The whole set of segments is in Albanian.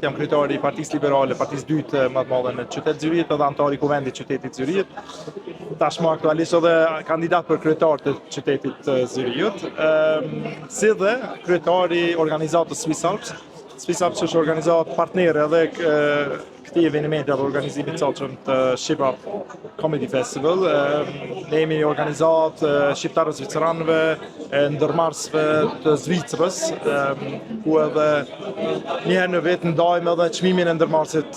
jam kryetari i Partisë Liberale, partisë dytë më të madhe në qytetin e Zyrich, edhe antar i kuvendit të qytetit të Zyrich. Tashmë aktualisht edhe kandidat për kryetar të qytetit të Zyrichut, si dhe kryetari i organizatës Swiss Alps. Swiss Alps është organizatë partnere edhe këtij evenimenti apo organizimit soçëm të Shqipa Comedy Festival. Ne jemi organizatë shqiptarë zviceranëve, ndërmarrësve të Zvicrës, ku edhe një herë në vit ndajmë edhe çmimin e ndërmarrësit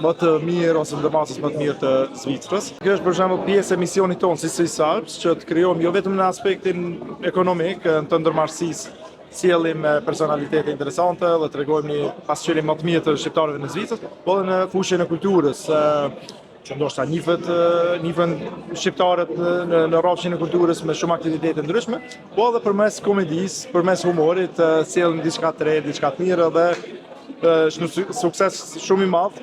më të mirë ose ndërmarrësit më të mirë të Zvicrës. Kjo është për shembull pjesë e misionit tonë si Swiss Alps, që të krijojmë jo vetëm në aspektin ekonomik të ndërmarrësisë, sjellim personalitete interesante dhe tregojmë një pasqyrim më të mirë të shqiptarëve në Zvicër, po edhe në fushën e kulturës, që ndoshta njihen shqiptarët në rrafshin e kulturës me shumë aktivitete ndryshme, po edhe përmes komedisë, përmes humorit, sjellim diçka të re, diçka të mirë dhe është një sukses shumë i madh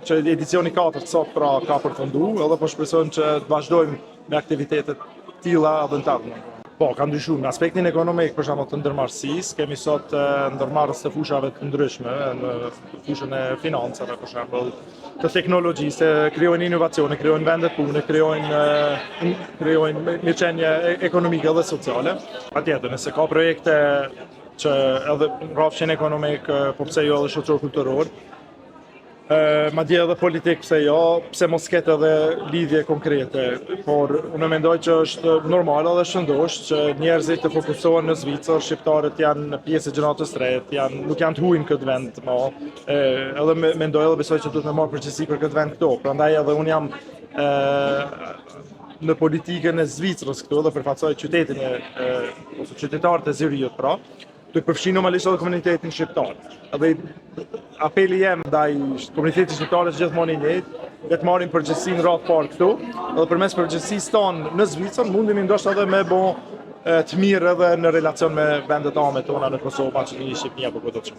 që edicioni 4 sot pra ka përfunduar, edhe po shpresojmë që të vazhdojmë me aktivitete të tilla edhe në tavë. Po, ka ndryshuar në aspektin ekonomik, për shembull të ndërmarrësisë, kemi sot ndërmarrës të fushave të ndryshme, në fushën e financave, për shembull, të teknologjisë, krijojnë inovacione, krijojnë vende pune, krijojnë mirëqenie ekonomike dhe sociale. Patjetër, nëse ka projekte që edhe rrafshin ekonomik, po pse jo edhe shoqëror kulturor, madje edhe politik pse jo, pse mos ketë edhe lidhje konkrete, por unë mendoj që është normal edhe shëndosh që njerëzit të fokusohen në Zvicër, shqiptarët janë pjesë e gjeneracionit të tretë, nuk janë të huajnë këtë vend më. Edhe mendoj edhe besoj që duhet të marr përgjegjësi për këtë vend këtu. Prandaj edhe unë jam në politikën e Zvicrës këtu dhe përfaqësoj qytetin ose qytetarët e Zyrich pra. Të përfshin normalisht edhe komunitetin shqiptar. Edhe apeli jem ndaj komunitetit shqiptar është gjithmonë i njëjtë, le të marrim përgjegjësinë rreth parë këtu, edhe përmes përgjegjësisë tonë në Zvicër mundemi ndoshta edhe me bë të mirë edhe në relacion me vendet tona në Kosovë, Maqedoni, Shqipëri apo kudo që.